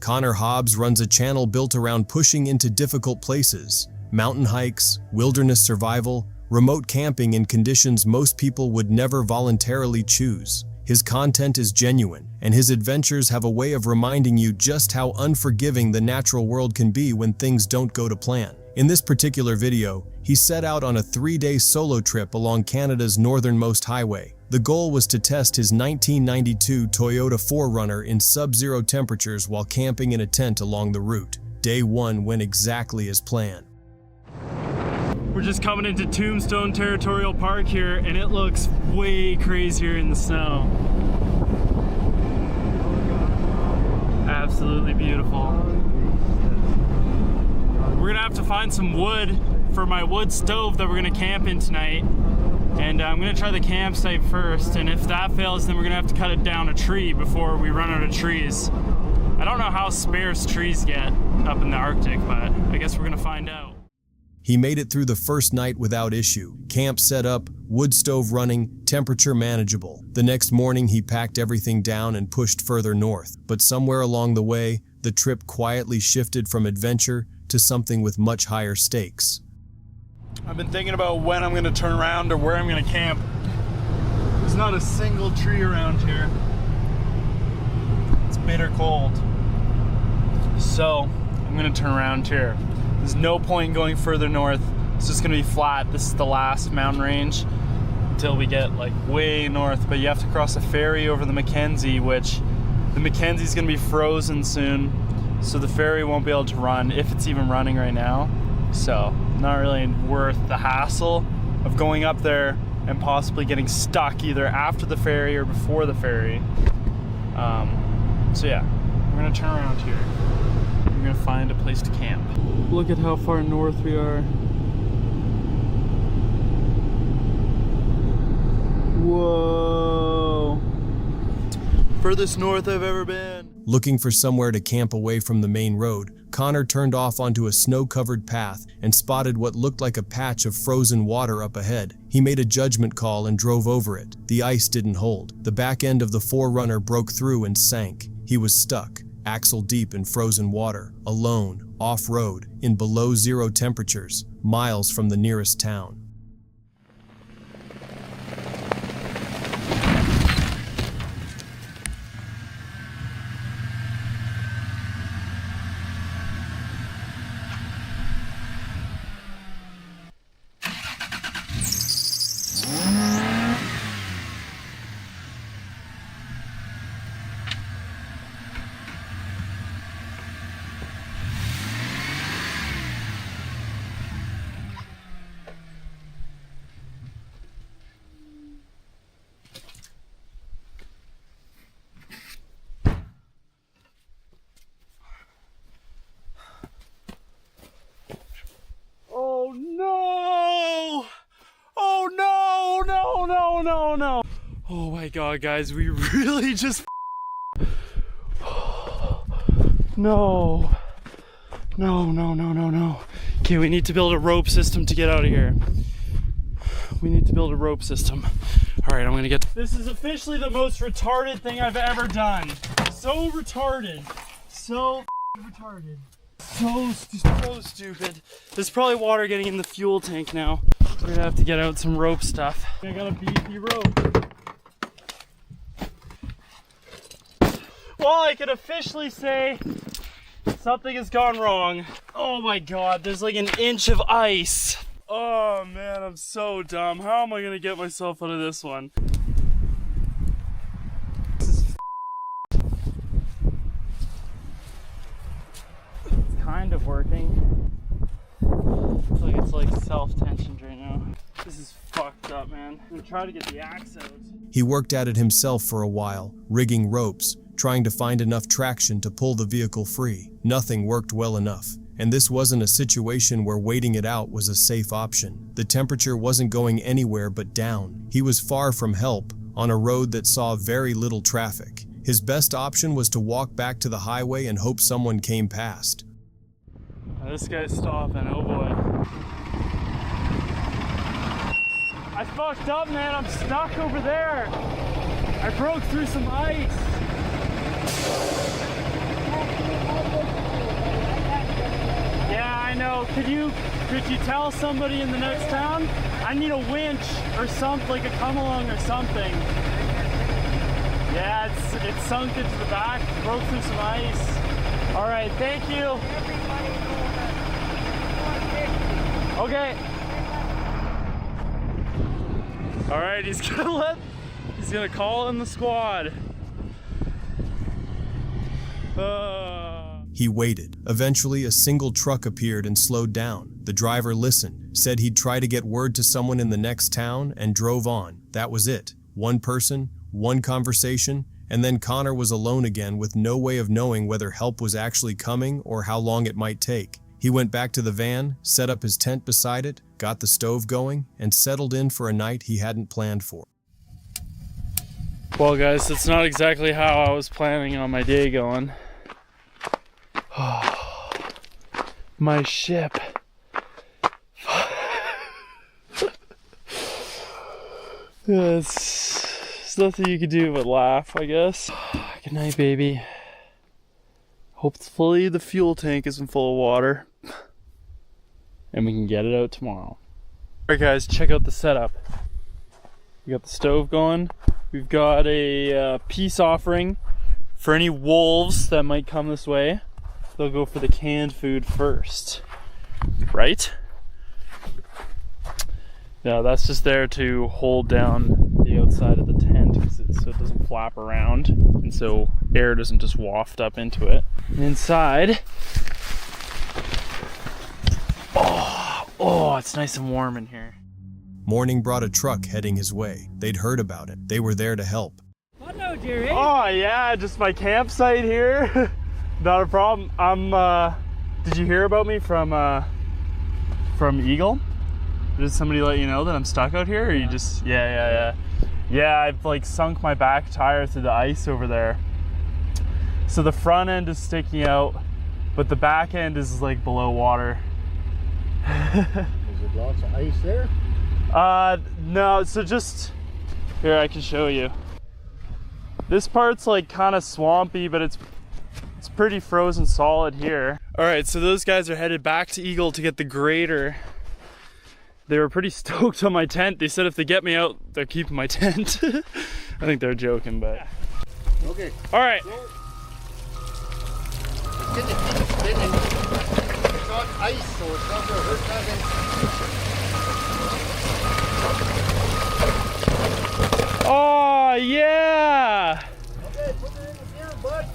Connor Hobbs runs a channel built around pushing into difficult places, mountain hikes, wilderness survival, remote camping in conditions most people would never voluntarily choose. His content is genuine, and his adventures have a way of reminding you just how unforgiving the natural world can be when things don't go to plan. In this particular video, he set out on a 3-day solo trip along Canada's northernmost highway. The goal was to test his 1992 Toyota 4Runner in sub-zero temperatures while camping in a tent along the route. Day 1 went exactly as planned. We're just coming into Tombstone Territorial Park here, and it looks way crazier in the snow. Absolutely beautiful. We're gonna have to find some wood for my wood stove that we're gonna camp in tonight. And I'm gonna try the campsite first, and if that fails, then we're gonna have to cut it down a tree before we run out of trees. I don't know how sparse trees get up in the Arctic, but I guess we're gonna find out. He made it through the first night without issue. Camp set up, wood stove running, temperature manageable. The next morning he packed everything down and pushed further north. But somewhere along the way, the trip quietly shifted from adventure to something with much higher stakes. I've been thinking about when I'm gonna turn around or where I'm gonna camp. There's not a single tree around here. It's bitter cold. So, I'm gonna turn around here. There's no point in going further north. It's just gonna be flat. This is the last mountain range until we get like way north, but you have to cross a ferry over the Mackenzie, which the Mackenzie's gonna be frozen soon, so the ferry won't be able to run, if it's even running right now. So, not really worth the hassle of going up there and possibly getting stuck either after the ferry or before the ferry. So yeah, we're gonna turn around here. We're gonna find a place to camp. Look at how far north we are. Whoa. Furthest north I've ever been. Looking for somewhere to camp away from the main road, Connor turned off onto a snow-covered path and spotted what looked like a patch of frozen water up ahead. He made a judgment call and drove over it. The ice didn't hold. The back end of the 4Runner broke through and sank. He was stuck, axle deep in frozen water, alone, off-road, in below-zero temperatures, miles from the nearest town. No. Oh my god, guys, we really just No. Okay, we need to build a rope system to get out of here. We need to build a rope system. Alright, I'm gonna get... This is officially the most retarded thing I've ever done. So retarded. So retarded. So stupid. There's probably water getting in the fuel tank now. We're gonna have to get out some rope stuff. I got a beefy rope. Well, I could officially say something has gone wrong. Oh my god, there's like an inch of ice. Oh man, I'm so dumb. How am I gonna get myself out of this one? This is It's kind of working. I feel like it's like self-tensioned right now. This is fucked up, man. I'm gonna try to get the axe out. He worked at it himself for a while, rigging ropes, trying to find enough traction to pull the vehicle free. Nothing worked well enough, and this wasn't a situation where waiting it out was a safe option. The temperature wasn't going anywhere but down. He was far from help, on a road that saw very little traffic. His best option was to walk back to the highway and hope someone came past. This guy's stopping, oh boy. I fucked up, man. I'm stuck over there. I broke through some ice. Yeah, I know. Could you tell somebody in the next town? I need a winch or something, like a come along or something. Yeah, it's sunk into the back, broke through some ice. All right, thank you. Okay. All right, he's gonna call in the squad. He waited. Eventually, a single truck appeared and slowed down. The driver listened, said he'd try to get word to someone in the next town, and drove on. That was it. One person, one conversation, and then Connor was alone again with no way of knowing whether help was actually coming or how long it might take. He went back to the van, set up his tent beside it, got the stove going, and settled in for a night he hadn't planned for. Well, guys, that's not exactly how I was planning on my day going. My ship. There's nothing you can do but laugh, I guess. Good night, baby. Hopefully the fuel tank isn't full of water and we can get it out tomorrow. Alright guys, check out the setup. We got the stove going. We've got a peace offering for any wolves that might come this way. They'll go for the canned food first, right? No, that's just there to hold down the outside of the tent so it doesn't flap around and so air doesn't just waft up into it. And inside, oh, it's nice and warm in here. Morning brought a truck heading his way. They'd heard about it. They were there to help. Hello, Jerry. Oh yeah, just my campsite here. Not a problem. Did you hear about me from Eagle? Did somebody let you know that I'm stuck out here, or you just, yeah, I've like sunk my back tire through the ice over there. So the front end is sticking out, but the back end is like below water. Is there lots of ice there? No, so just, here, I can show you. This part's like kind of swampy, but it's pretty frozen solid here. All right, so those guys are headed back to Eagle to get the grader. They were pretty stoked on my tent. They said if they get me out, they're keeping my tent. I think they're joking, but. Okay. All right. It's on ice, so it's not gonna hurt nothing. Oh, yeah. Okay, put it in here, bud.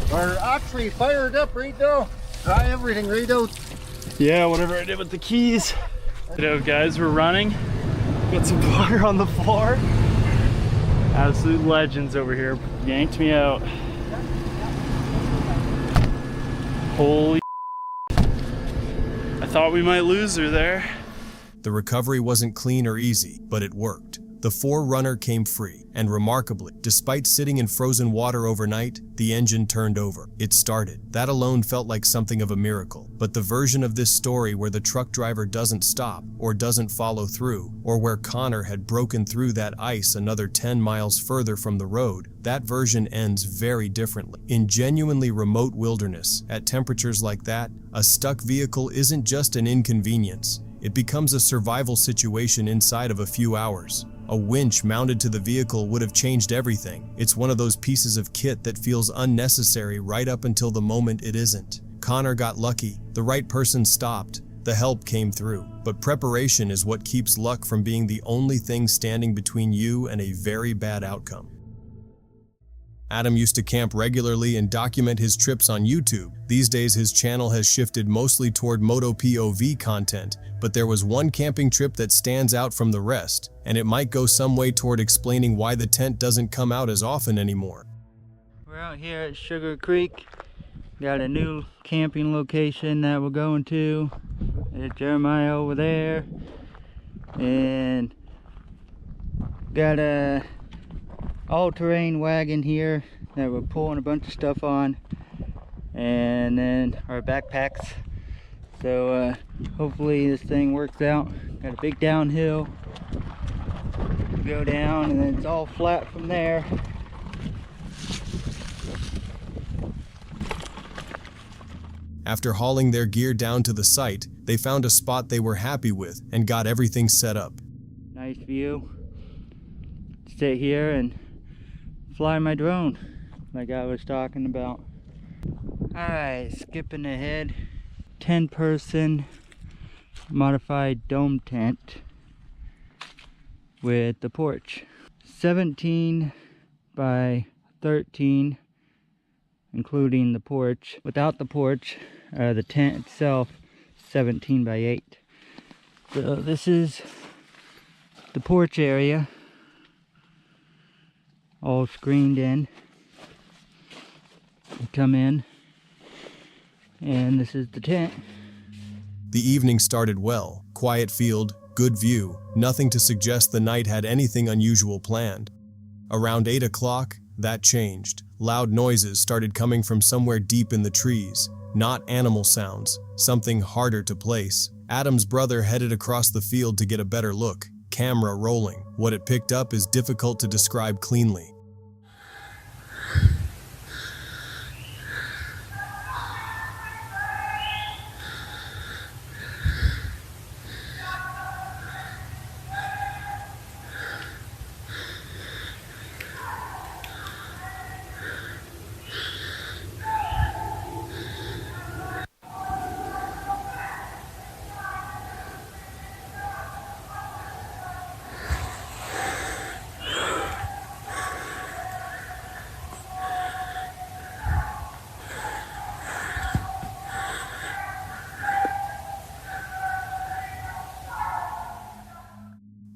We're actually fired up right now. Try everything right out. Yeah, whatever I did with the keys. You know, guys, we're running. Got some water on the floor. Absolute legends over here. Yanked me out. Holy I thought we might lose her there. The recovery wasn't clean or easy, but it worked. The 4Runner came free, and remarkably, despite sitting in frozen water overnight, the engine turned over. It started. That alone felt like something of a miracle. But the version of this story where the truck driver doesn't stop, or doesn't follow through, or where Connor had broken through that ice another 10 miles further from the road, that version ends very differently. In genuinely remote wilderness, at temperatures like that, a stuck vehicle isn't just an inconvenience. It becomes a survival situation inside of a few hours. A winch mounted to the vehicle would have changed everything. It's one of those pieces of kit that feels unnecessary right up until the moment it isn't. Connor got lucky. The right person stopped. The help came through. But preparation is what keeps luck from being the only thing standing between you and a very bad outcome. Adam used to camp regularly and document his trips on YouTube. These days his channel has shifted mostly toward moto POV content, but there was one camping trip that stands out from the rest, and it might go some way toward explaining why the tent doesn't come out as often anymore. We're out here at Sugar Creek. Got a new camping location that we're going to. There's Jeremiah over there. And got a all-terrain wagon here that we're pulling a bunch of stuff on, and then our backpacks. So hopefully this thing works out. Got a big downhill to go down, and then it's all flat from there. After hauling their gear down to the site, they found a spot they were happy with and got everything set up. Nice view. Sit here and fly my drone like I was talking about. Alright, skipping ahead. 10-person modified dome tent with the porch. 17 by 13, including the porch. Without the porch, the tent itself, 17 by 8. So this is the porch area, all screened in. You come in, and this is the tent. The evening started well. Quiet field, good view, nothing to suggest the night had anything unusual planned. Around 8 o'clock, that changed. Loud noises started coming from somewhere deep in the trees. Not animal sounds, something harder to place. Adam's brother headed across the field to get a better look, camera rolling. What it picked up is difficult to describe cleanly.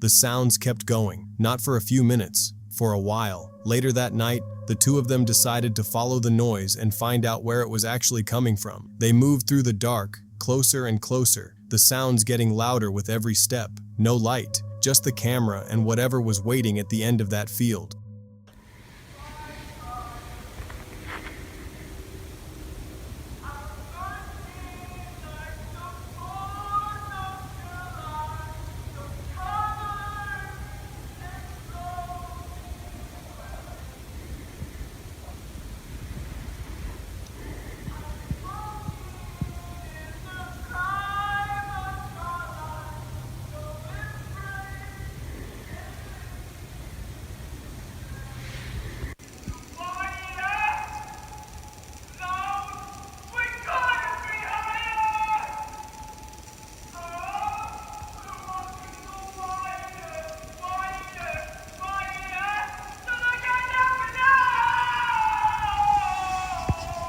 The sounds kept going, not for a few minutes, for a while. Later that night, the two of them decided to follow the noise and find out where it was actually coming from. They moved through the dark, closer and closer, the sounds getting louder with every step. No light, just the camera and whatever was waiting at the end of that field.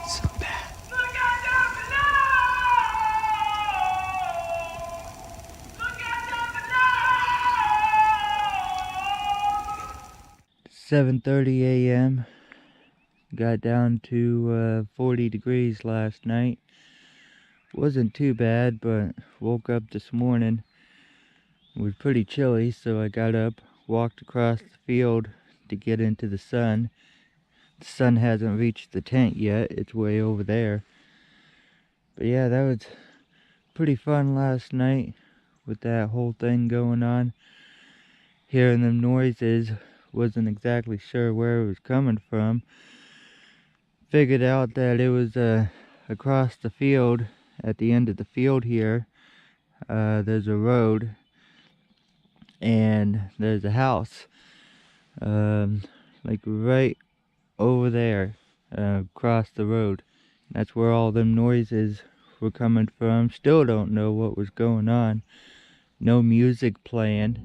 So bad. 7:30 a.m. Got down to 40 degrees last night. Wasn't too bad, but woke up this morning. It was pretty chilly, so I got up, walked across the field to get into the sun. The sun hasn't reached the tent yet, it's way over there. But yeah, that was pretty fun last night with that whole thing going on. Hearing them noises, wasn't exactly sure where it was coming from. Figured out that it was across the field. At the end of the field here, there's a road and there's a house, like right over there, across the road. That's where all them noises were coming from. Still don't know what was going on. No music playing.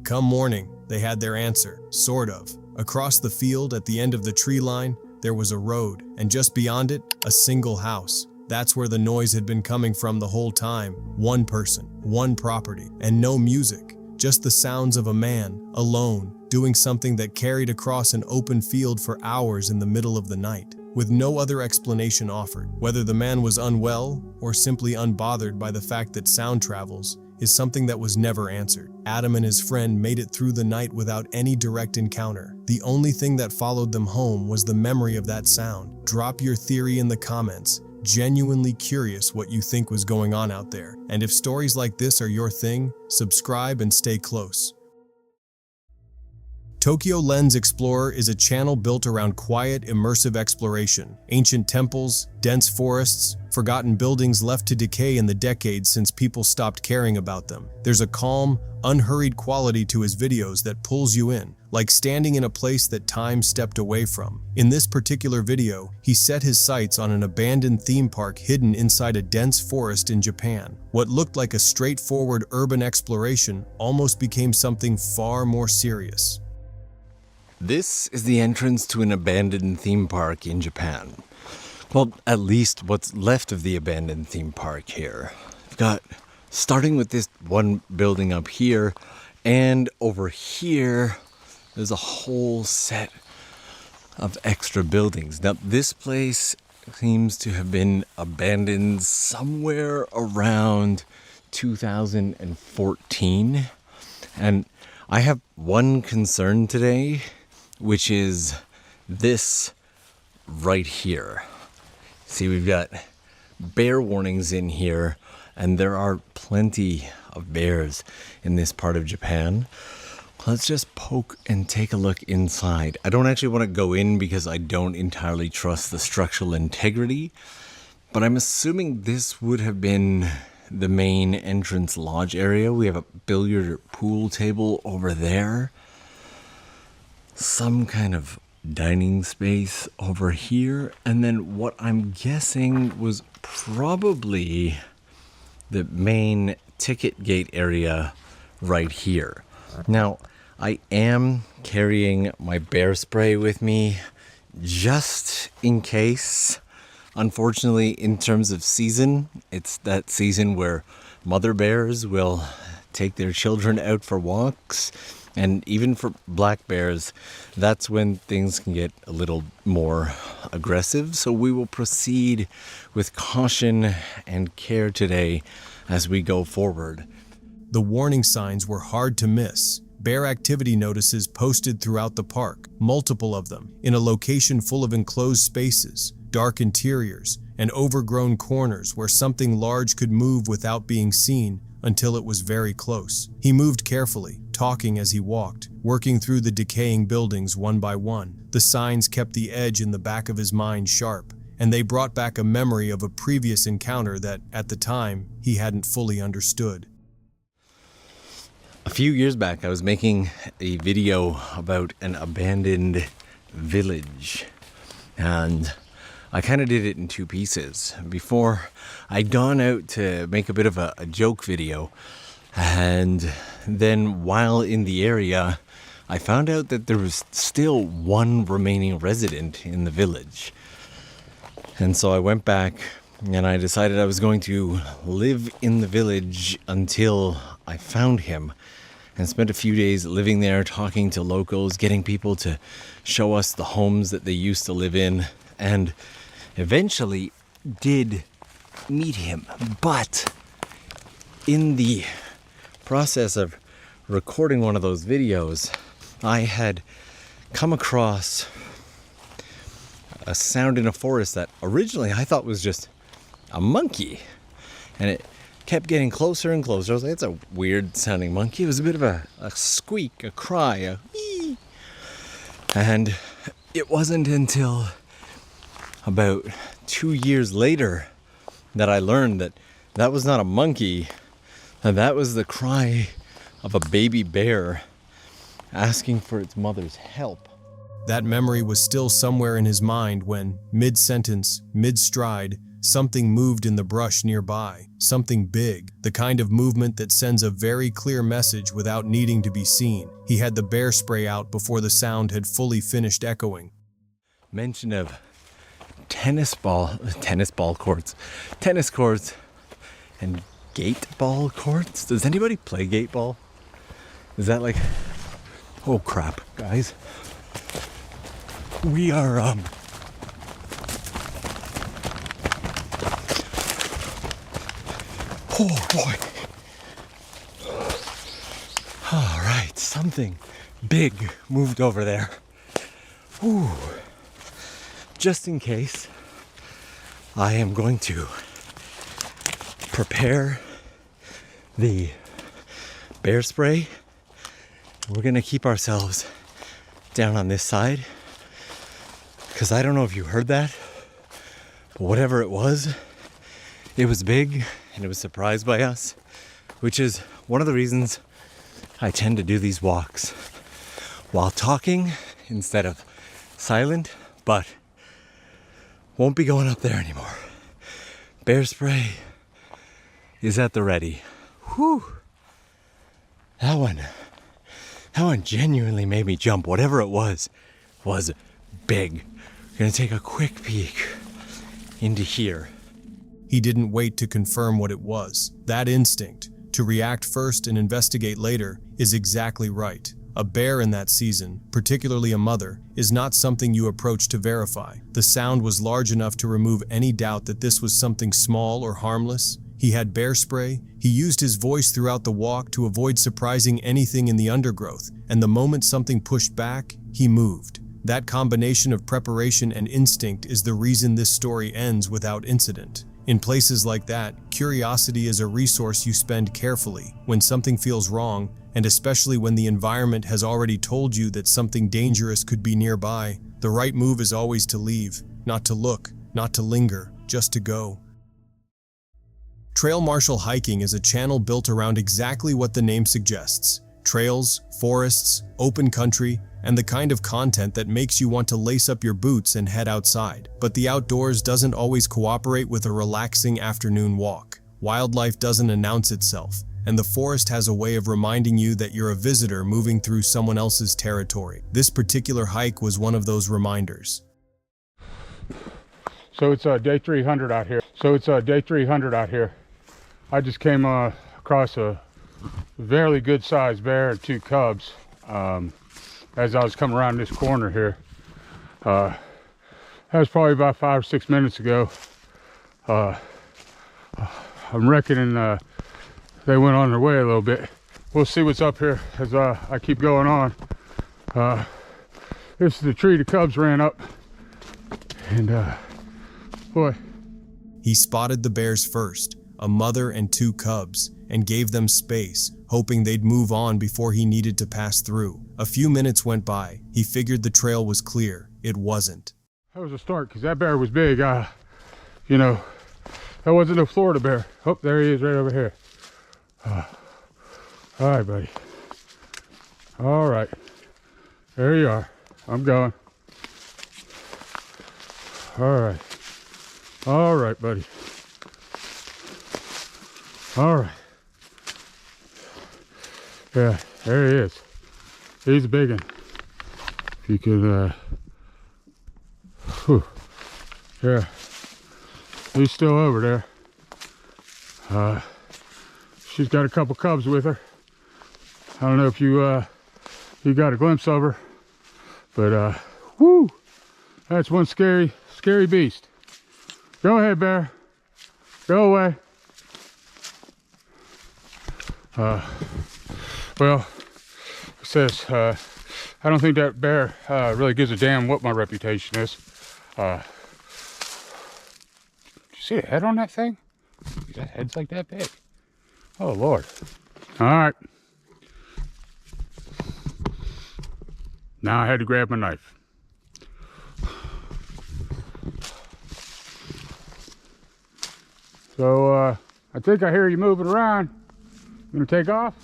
Come morning, they had their answer, sort of. Across the field at the end of the tree line, there was a road, and just beyond it, a single house. That's where the noise had been coming from the whole time. One person, one property, and no music. Just the sounds of a man, alone, doing something that carried across an open field for hours in the middle of the night, with no other explanation offered. Whether the man was unwell or simply unbothered by the fact that sound travels is something that was never answered. Adam and his friend made it through the night without any direct encounter. The only thing that followed them home was the memory of that sound. Drop your theory in the comments. Genuinely curious what you think was going on out there. And if stories like this are your thing, subscribe and stay close. Tokyo Lens Explorer is a channel built around quiet, immersive exploration. Ancient temples, dense forests, forgotten buildings left to decay in the decades since people stopped caring about them. There's a calm, unhurried quality to his videos that pulls you in, like standing in a place that time stepped away from. In this particular video, he set his sights on an abandoned theme park hidden inside a dense forest in Japan. What looked like a straightforward urban exploration almost became something far more serious. This is the entrance to an abandoned theme park in Japan. Well, at least what's left of the abandoned theme park here. We've got, starting with this one building up here, and over here, there's a whole set of extra buildings. Now, this place seems to have been abandoned somewhere around 2014. And I have one concern today, which is this right here. See, we've got bear warnings in here, and there are plenty of bears in this part of Japan. Let's just poke and take a look inside. I don't actually want to go in because I don't entirely trust the structural integrity, but I'm assuming this would have been the main entrance lodge area. We have a billiard pool table over there. Some kind of dining space over here, and then what I'm guessing was probably the main ticket gate area right here. Now, I am carrying my bear spray with me just in case. Unfortunately, in terms of season, it's that season where mother bears will take their children out for walks. And even for black bears, that's when things can get a little more aggressive. So we will proceed with caution and care today as we go forward. The warning signs were hard to miss. Bear activity notices posted throughout the park, multiple of them, in a location full of enclosed spaces, dark interiors, and overgrown corners where something large could move without being seen until it was very close. He moved carefully, talking as he walked, working through the decaying buildings one by one. The signs kept the edge in the back of his mind sharp, and they brought back a memory of a previous encounter that, at the time, he hadn't fully understood. A few years back, I was making a video about an abandoned village, and I kind of did it in two pieces. Before, I'd gone out to make a bit of a joke video, and then while in the area, I found out that there was still one remaining resident in the village. And so I went back and I decided I was going to live in the village until I found him, and spent a few days living there, talking to locals, getting people to show us the homes that they used to live in, and eventually did meet him. But in the process of recording one of those videos, I had come across a sound in a forest that originally I thought was just a monkey, and it kept getting closer and closer. I was like, it's a weird sounding monkey. It was a bit of a squeak, a cry, a ee. And it wasn't until about 2 years later that I learned that that was not a monkey, and that was the cry of a baby bear asking for its mother's help. That memory was still somewhere in his mind when, mid-sentence, mid-stride, something moved in the brush nearby. Something big, the kind of movement that sends a very clear message without needing to be seen. He had the bear spray out before the sound had fully finished echoing. Mention of tennis courts, and gate ball courts. Does anybody play gate ball? Is that like, oh crap, guys. We are, oh boy. All right, something big moved over there. Ooh. Just in case, I am going to prepare the bear spray. We're gonna keep ourselves down on this side. Because I don't know if you heard that, but whatever it was big and it was surprised by us, which is one of the reasons I tend to do these walks while talking instead of silent, but won't be going up there anymore. Bear spray is at the ready. Whew. That one genuinely made me jump. Whatever it was big. We're gonna take a quick peek into here. He didn't wait to confirm what it was. That instinct, to react first and investigate later, is exactly right. A bear in that season, particularly a mother, is not something you approach to verify. The sound was large enough to remove any doubt that this was something small or harmless. He had bear spray. He used his voice throughout the walk to avoid surprising anything in the undergrowth, and the moment something pushed back, he moved. That combination of preparation and instinct is the reason this story ends without incident. In places like that, curiosity is a resource you spend carefully when something feels wrong, and especially when the environment has already told you that something dangerous could be nearby. The right move is always to leave, not to look, not to linger, just to go. Trail martial hiking is a channel built around exactly what the name suggests: trails, forests, open country, and the kind of content that makes you want to lace up your boots and head outside. But the outdoors doesn't always cooperate with a relaxing afternoon walk. Wildlife doesn't announce itself, and the forest has a way of reminding you that you're a visitor moving through someone else's territory. This particular hike was one of those reminders. So it's day 300 out here. I just came across a fairly good sized bear and 2 cubs as I was coming around this corner here. That was probably about 5 or 6 minutes ago. I'm reckoning they went on their way a little bit. We'll see what's up here as I keep going on. This is the tree the cubs ran up, and boy. He spotted the bears first, a mother and 2 cubs, and gave them space, hoping they'd move on before he needed to pass through. A few minutes went by. He figured the trail was clear. It wasn't. That was a start, because that bear was big. You know, that wasn't a Florida bear. Oh, there he is right over here. All right, buddy. All right. There you are. I'm going. All right. All right, buddy. All right. Yeah, there he is. He's a big one. If you could, yeah. He's still over there. She's got a couple cubs with her. I don't know if you got a glimpse of her, but whoo, that's one scary beast. Go ahead, bear. Go away. Well, it says I don't think that bear really gives a damn what my reputation is. Did you see the head on that thing? That head's like that big. Oh Lord. All right. Now I had to grab my knife. So I think I hear you moving around. You gonna take off?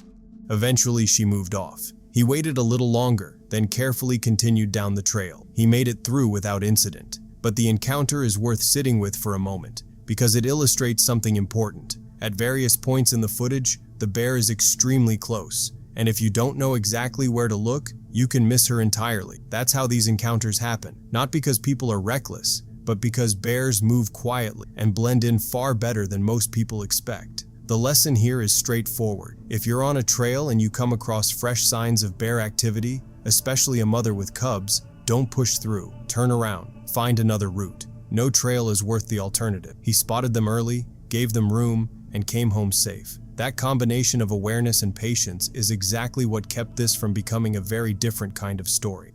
Eventually she moved off. He waited a little longer, then carefully continued down the trail. He made it through without incident. But the encounter is worth sitting with for a moment, because it illustrates something important. At various points in the footage, the bear is extremely close, and if you don't know exactly where to look, you can miss her entirely. That's how these encounters happen, not because people are reckless, but because bears move quietly and blend in far better than most people expect. The lesson here is straightforward. If you're on a trail and you come across fresh signs of bear activity, especially a mother with cubs, don't push through. Turn around. Find another route. No trail is worth the alternative. He spotted them early, gave them room, and came home safe. That combination of awareness and patience is exactly what kept this from becoming a very different kind of story.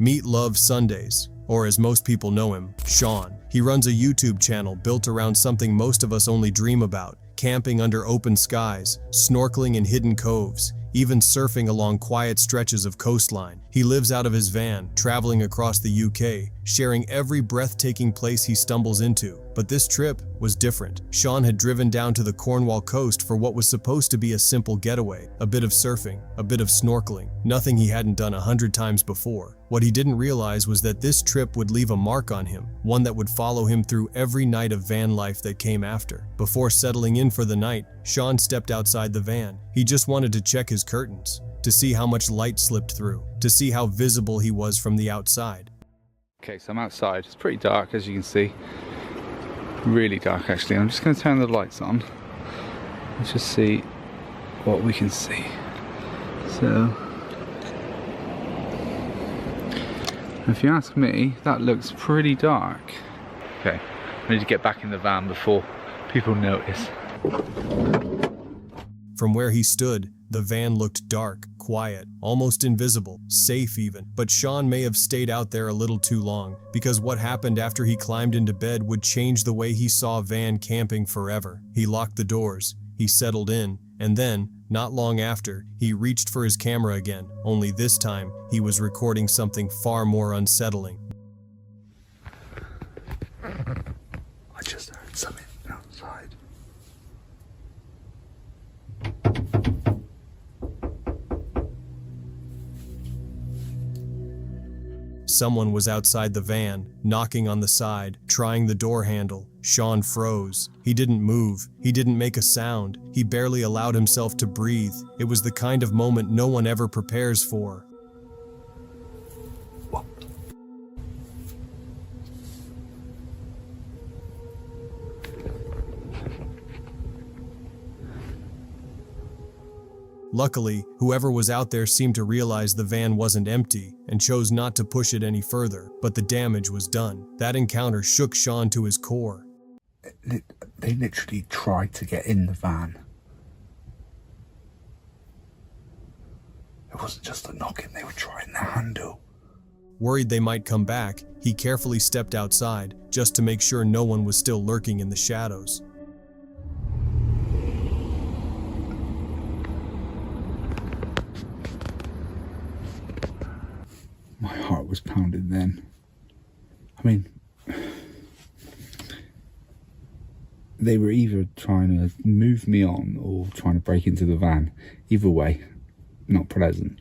Meet Love Sundays, or as most people know him, Sean. He runs a YouTube channel built around something most of us only dream about: camping under open skies, snorkeling in hidden coves, even surfing along quiet stretches of coastline. He lives out of his van, traveling across the UK, sharing every breathtaking place he stumbles into. But this trip was different. Sean had driven down to the Cornwall coast for what was supposed to be a simple getaway, a bit of surfing, a bit of snorkeling, nothing he hadn't done 100 times before. What he didn't realize was that this trip would leave a mark on him, one that would follow him through every night of van life that came after. Before settling in for the night, Sean stepped outside the van. He just wanted to check his curtains, to see how much light slipped through, to see how visible he was from the outside. Okay, so I'm outside. It's pretty dark, as you can see. Really dark, actually. I'm just going to turn the lights on. Let's just see what we can see. So, if you ask me, that looks pretty dark. Okay, I need to get back in the van before people notice. From where he stood, the van looked dark, quiet, almost invisible, safe even. But Sean may have stayed out there a little too long, because what happened after he climbed into bed would change the way he saw van camping forever. He locked the doors, he settled in, and then, not long after, he reached for his camera again, only this time, he was recording something far more unsettling. I just heard something outside. Someone was outside the van, knocking on the side, trying the door handle. Sean froze. He didn't move. He didn't make a sound. He barely allowed himself to breathe. It was the kind of moment no one ever prepares for. What? Luckily, whoever was out there seemed to realize the van wasn't empty and chose not to push it any further, but the damage was done. That encounter shook Sean to his core. They literally tried to get in the van. It wasn't just a knocking, they were trying the handle. Worried they might come back, he carefully stepped outside, just to make sure no one was still lurking in the shadows. My heart was pounding then. I mean, they were either trying to move me on or trying to break into the van. Either way, not pleasant.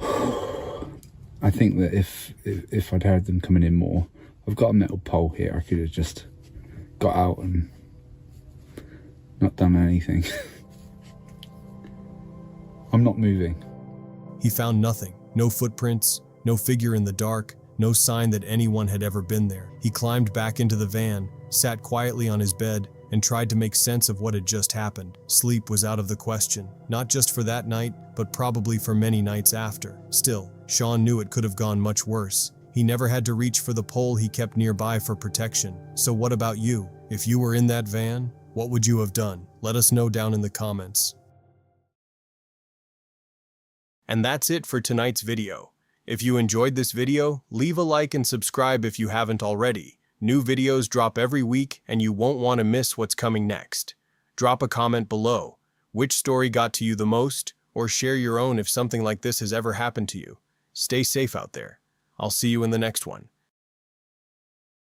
I think that if I'd heard them coming in more, I've got a metal pole here. I could have just got out and not done anything. I'm not moving. He found nothing. No footprints, no figure in the dark, no sign that anyone had ever been there. He climbed back into the van, sat quietly on his bed, and tried to make sense of what had just happened. Sleep was out of the question, not just for that night, but probably for many nights after. Still, Sean knew it could have gone much worse. He never had to reach for the pole he kept nearby for protection. So what about you? If you were in that van, what would you have done? Let us know down in the comments. And that's it for tonight's video. If you enjoyed this video, leave a like and subscribe if you haven't already. New videos drop every week and you won't want to miss what's coming next. Drop a comment below. Which story got to you the most? Or share your own if something like this has ever happened to you. Stay safe out there. I'll see you in the next one.